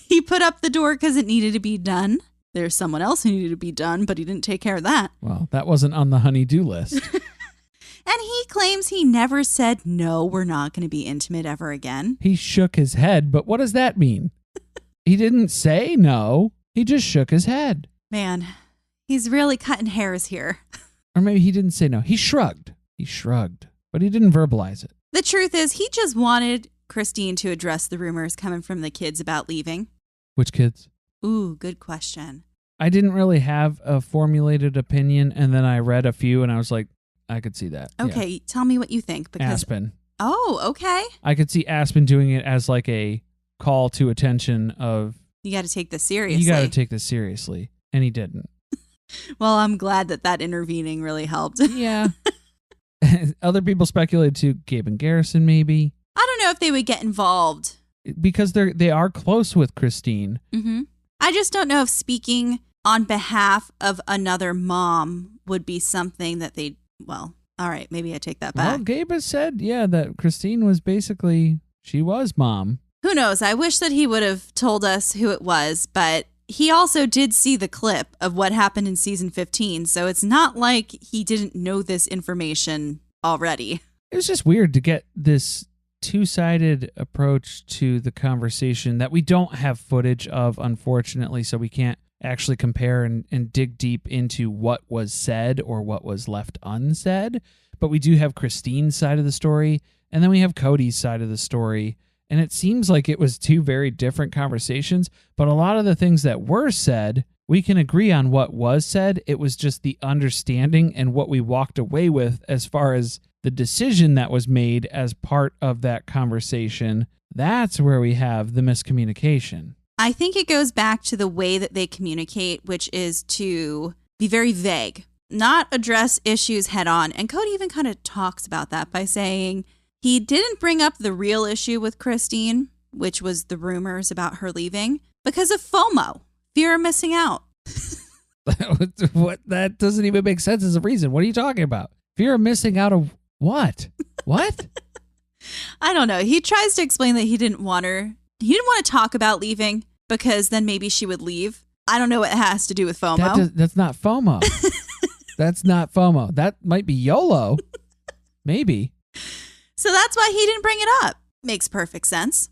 He put up the door because it needed to be done. There's someone else who needed to be done, but he didn't take care of that. Well, that wasn't on the honey-do list. And he claims he never said, no, we're not going to be intimate ever again. He shook his head, but what does that mean? He didn't say no. He just shook his head. Man, he's really cutting hairs here. Or maybe he didn't say no. He shrugged, but he didn't verbalize it. The truth is, he just wanted Christine to address the rumors coming from the kids about leaving. Which kids? Ooh, good question. I didn't really have a formulated opinion, and then I read a few, and I was like, I could see that. Okay, yeah. Tell me what you think. Because Aspen. Oh, okay. I could see Aspen doing it as like a call to attention of... You got to take this seriously. You got to take this seriously. And he didn't. Well, I'm glad that intervening really helped. Yeah. Other people speculated too, Gabe and Garrison maybe. I don't know if they would get involved. Because they are close with Christine. Mm-hmm. I just don't know if speaking on behalf of another mom would be something that they... Well, all right, maybe I take that back. Well, Gabe has said, that Christine was she was mom. Who knows? I wish that he would have told us who it was, but he also did see the clip of what happened in season 15, so it's not like he didn't know this information already. It was just weird to get this two-sided approach to the conversation that we don't have footage of, unfortunately, so we can't actually compare and dig deep into what was said or what was left unsaid. But we do have Christine's side of the story, and then we have Kody's side of the story. And it seems like it was two very different conversations, but a lot of the things that were said, we can agree on what was said. It was just the understanding and what we walked away with as far as the decision that was made as part of that conversation. That's where we have the miscommunication. I think it goes back to the way that they communicate, which is to be very vague, not address issues head on. And Kody even kind of talks about that by saying he didn't bring up the real issue with Christine, which was the rumors about her leaving, because of FOMO, fear of missing out. What? That doesn't even make sense as a reason. What are you talking about? Fear of missing out of what? What? I don't know. He tries to explain that he didn't want to talk about leaving because then maybe she would leave. I don't know what it has to do with FOMO. That's not FOMO. That's not FOMO. That might be YOLO. Maybe. So that's why he didn't bring it up. Makes perfect sense.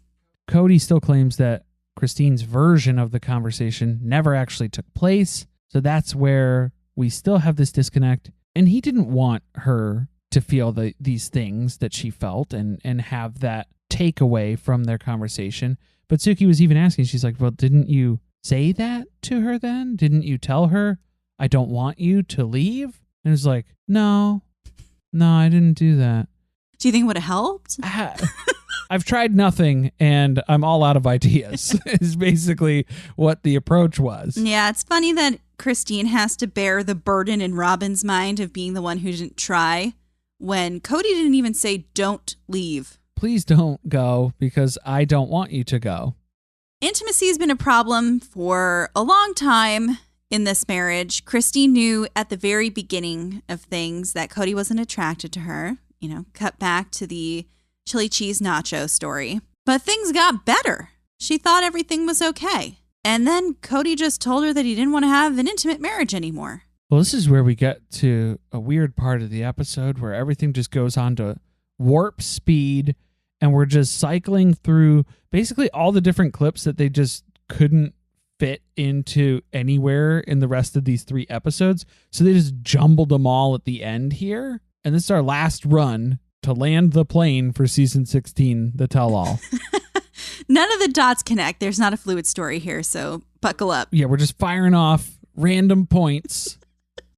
Kody still claims that Christine's version of the conversation never actually took place. So that's where we still have this disconnect. And he didn't want her to feel these things that she felt and have that takeaway from their conversation. But Suki was even asking, she's like, well, didn't you say that to her then? Didn't you tell her, I don't want you to leave? And it's like, no, I didn't do that. Do you think it would have helped? I've tried nothing and I'm all out of ideas is basically what the approach was. Yeah, it's funny that Christine has to bear the burden in Robin's mind of being the one who didn't try when Kody didn't even say, don't leave. Please don't go because I don't want you to go. Intimacy has been a problem for a long time in this marriage. Christine knew at the very beginning of things that Kody wasn't attracted to her. You know, cut back to the chili cheese nacho story. But things got better. She thought everything was okay. And then Kody just told her that he didn't want to have an intimate marriage anymore. Well, this is where we get to a weird part of the episode where everything just goes on to warp speed and we're just cycling through basically all the different clips that they just couldn't fit into anywhere in the rest of these 3 episodes. So they just jumbled them all at the end here. And this is our last run to land the plane for season 16, the tell-all. None of the dots connect. There's not a fluid story here, so buckle up. Yeah, we're just firing off random points.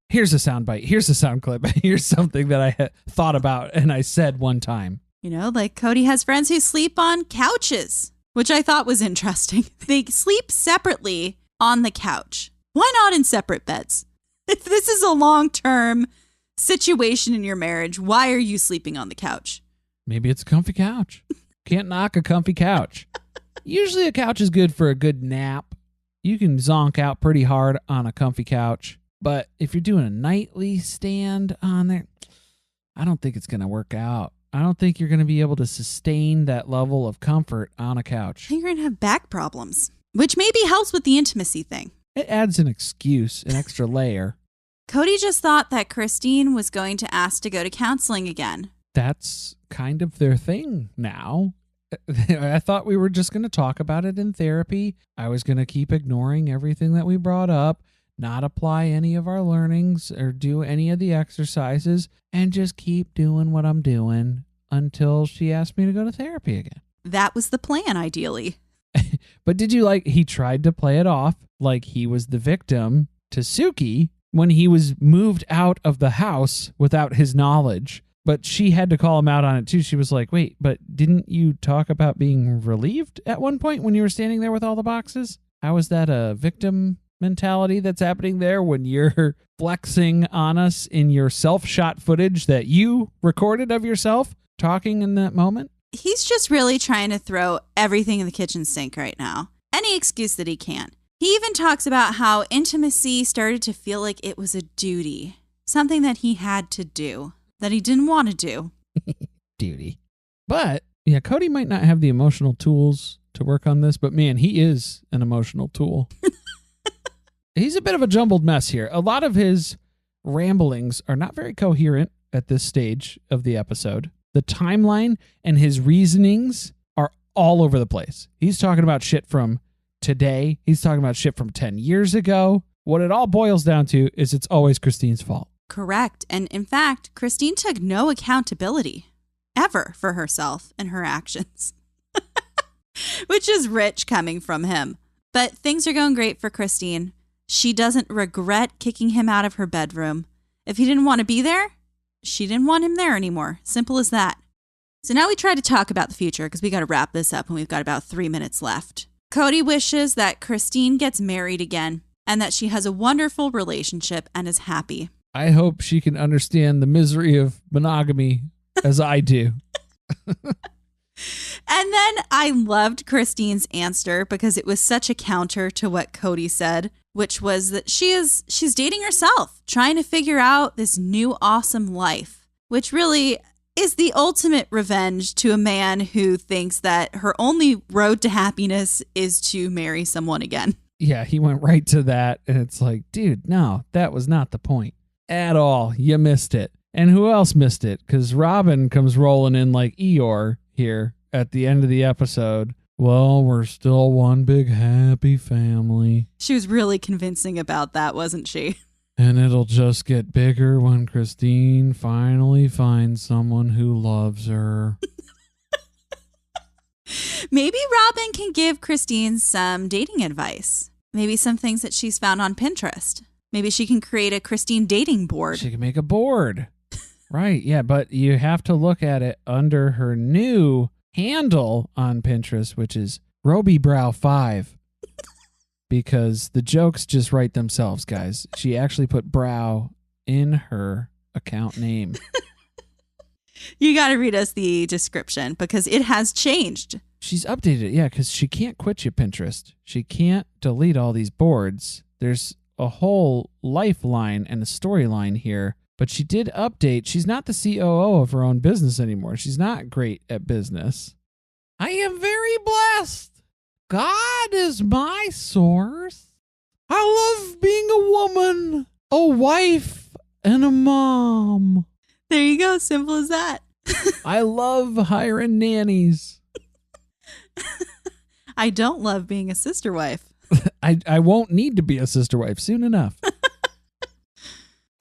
Here's a soundbite. Here's a sound clip. Here's something that I had thought about and I said one time. You know, like Kody has friends who sleep on couches, which I thought was interesting. They sleep separately on the couch. Why not in separate beds? If this is a long-term situation in your marriage, why are you sleeping on the couch? Maybe it's a comfy couch. Can't knock a comfy couch. Usually a couch is good for a good nap. You can zonk out pretty hard on a comfy couch. But if you're doing a nightly stand on there, I don't think it's going to work out. I don't think you're going to be able to sustain that level of comfort on a couch. You're going to have back problems, which maybe helps with the intimacy thing. It adds an excuse, an extra layer. Kody just thought that Christine was going to ask to go to counseling again. That's kind of their thing now. I thought we were just going to talk about it in therapy. I was going to keep ignoring everything that we brought up, not apply any of our learnings or do any of the exercises, and just keep doing what I'm doing until she asked me to go to therapy again. That was the plan, ideally. But did you he tried to play it off like he was the victim to Suki when he was moved out of the house without his knowledge. But she had to call him out on it too. She was like, wait, but didn't you talk about being relieved at one point when you were standing there with all the boxes? How is that a victim mentality that's happening there when you're flexing on us in your self-shot footage that you recorded of yourself talking in that moment? He's just really trying to throw everything in the kitchen sink right now. Any excuse that he can. He even talks about how intimacy started to feel like it was a duty, something that he had to do, that he didn't want to do. Duty. But, yeah, Kody might not have the emotional tools to work on this, but man, he is an emotional tool. He's a bit of a jumbled mess here. A lot of his ramblings are not very coherent at this stage of the episode. The timeline and his reasonings are all over the place. He's talking about shit from today. He's talking about shit from 10 years ago. What it all boils down to is it's always Christine's fault. Correct. And in fact, Christine took no accountability ever for herself and her actions, which is rich coming from him. But things are going great for Christine. She doesn't regret kicking him out of her bedroom. If he didn't want to be there, she didn't want him there anymore. Simple as that. So now we try to talk about the future because we got to wrap this up and we've got about 3 minutes left. Kody wishes that Christine gets married again and that she has a wonderful relationship and is happy. I hope she can understand the misery of monogamy as I do. And then I loved Christine's answer because it was such a counter to what Kody said, which was that she's dating herself, trying to figure out this new awesome life, which really is the ultimate revenge to a man who thinks that her only road to happiness is to marry someone again. Yeah, he went right to that. And it's like, dude, no, that was not the point at all. You missed it. And who else missed it? Because Robin comes rolling in like Eeyore here at the end of the episode. Well, we're still one big happy family. She was really convincing about that, wasn't she? And it'll just get bigger when Christine finally finds someone who loves her. Maybe Robin can give Christine some dating advice. Maybe some things that she's found on Pinterest. Maybe she can create a Christine dating board. She can make a board. Right, yeah, but you have to look at it under her new handle on Pinterest, which is RobyBrow5, because the jokes just write themselves, guys. She actually put brow in her account name. You got to read us the description because it has changed. She's updated it, yeah, because she can't quit you, Pinterest. She can't delete all these boards. There's a whole lifeline and a storyline here, but she did update. She's not the COO of her own business anymore. She's not great at business. I am very blessed. God is my source. I love being a woman, a wife, and a mom. There you go. Simple as that. I love hiring nannies. I don't love being a sister wife. I won't need to be a sister wife soon enough.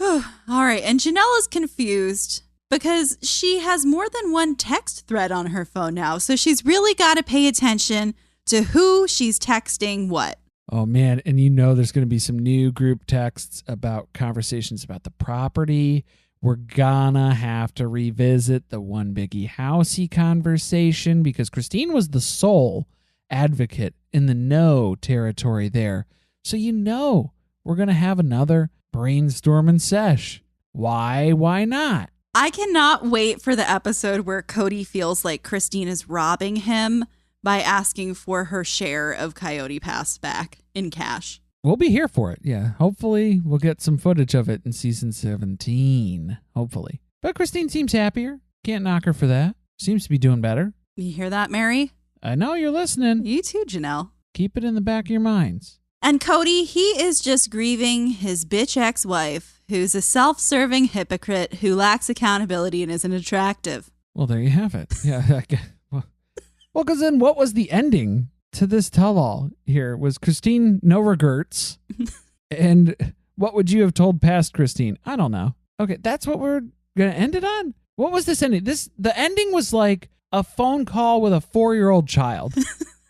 All right. And Janelle is confused because she has more than one text thread on her phone now. So she's really got to pay attention to who she's texting what. Oh, man. And you know there's going to be some new group texts about conversations about the property. We're gonna have to revisit the one biggie housey conversation because Christine was the sole advocate in the no territory there. So you know we're gonna have another brainstorming sesh. Why not? I cannot wait for the episode where Kody feels like Christine is robbing him by asking for her share of Coyote Pass back in cash. We'll be here for it. Yeah. Hopefully we'll get some footage of it in season 17. Hopefully. But Christine seems happier. Can't knock her for that. Seems to be doing better. You hear that, Mary? I know you're listening. You too, Janelle. Keep it in the back of your minds. And Kody, he is just grieving his bitch ex-wife, who's a self-serving hypocrite who lacks accountability and isn't attractive. Well, there you have it. Yeah. Well, because then what was the ending to this tell-all here? Was Christine no regrets? And what would you have told past Christine? I don't know. Okay, that's what we're going to end it on? What was this ending? The ending was like a phone call with a 4-year-old child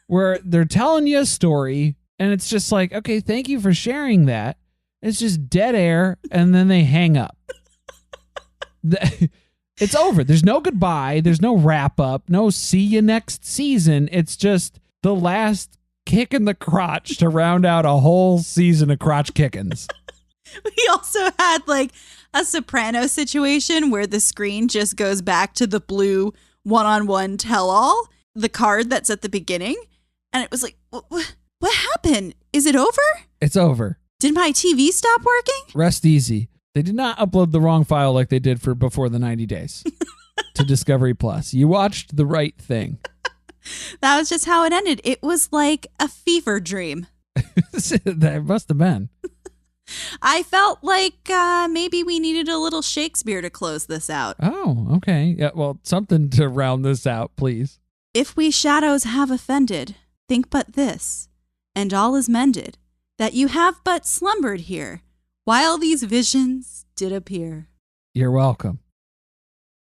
where they're telling you a story and it's just like, okay, thank you for sharing that. It's just dead air and then they hang up. It's over. There's no goodbye. There's no wrap up. No see you next season. It's just the last kick in the crotch to round out a whole season of crotch kickings. We also had like a Soprano situation where the screen just goes back to the blue one-on-one tell-all, the card that's at the beginning. And it was like, what happened? Is it over? It's over. Did my TV stop working? Rest easy. They did not upload the wrong file like they did for before the 90 days to Discovery Plus. You watched the right thing. That was just how it ended. It was like a fever dream. That must have been. I felt like maybe we needed a little Shakespeare to close this out. Oh, okay. Yeah, well, something to round this out, please. If we shadows have offended, think but this, and all is mended, that you have but slumbered here, while these visions did appear. You're welcome.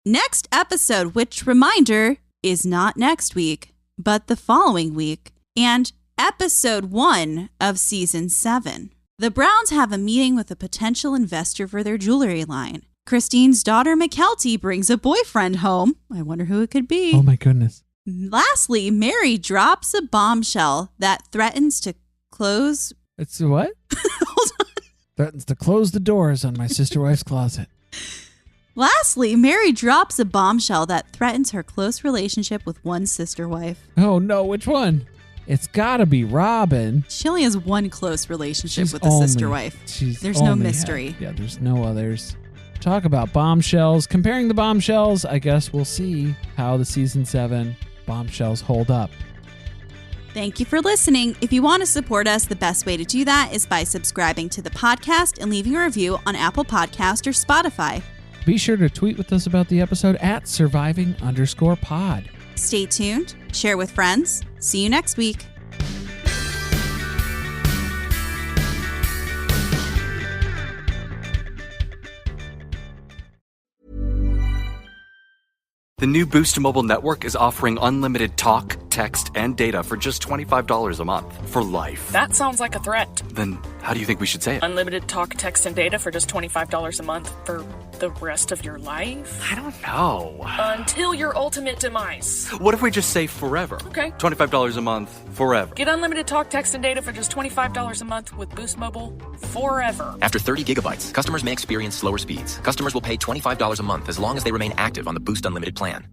Next episode, which reminder is not next week, but the following week, and episode 1 of season 7. The Browns have a meeting with a potential investor for their jewelry line. Christine's daughter, McKelty, brings a boyfriend home. I wonder who it could be. Oh, my goodness. Lastly, Mary drops a bombshell that threatens to close... It's what? Hold on. Threatens to close the doors on my sister wife's closet. Lastly, Mary drops a bombshell that threatens her close relationship with one sister wife. Oh, no. Which one? It's got to be Robin. She only has one close relationship with a sister wife. There's no mystery. Yeah, there's no others. Talk about bombshells. Comparing the bombshells, I guess we'll see how the season 7 bombshells hold up. Thank you for listening. If you want to support us, the best way to do that is by subscribing to the podcast and leaving a review on Apple Podcast or Spotify. Be sure to tweet with us about the episode at surviving_pod. Stay tuned, share with friends. See you next week. The new Boost Mobile network is offering unlimited talk, text, and data for just $25 a month for life. That sounds like a threat. Then how do you think we should say it? Unlimited talk, text, and data for just $25 a month for the rest of your life? I don't know. Until your ultimate demise. What if we just say forever? Okay. $25 a month, forever. Get unlimited talk, text, and data for just $25 a month with Boost Mobile forever. After 30 gigabytes, customers may experience slower speeds. Customers will pay $25 a month as long as they remain active on the Boost Unlimited plan.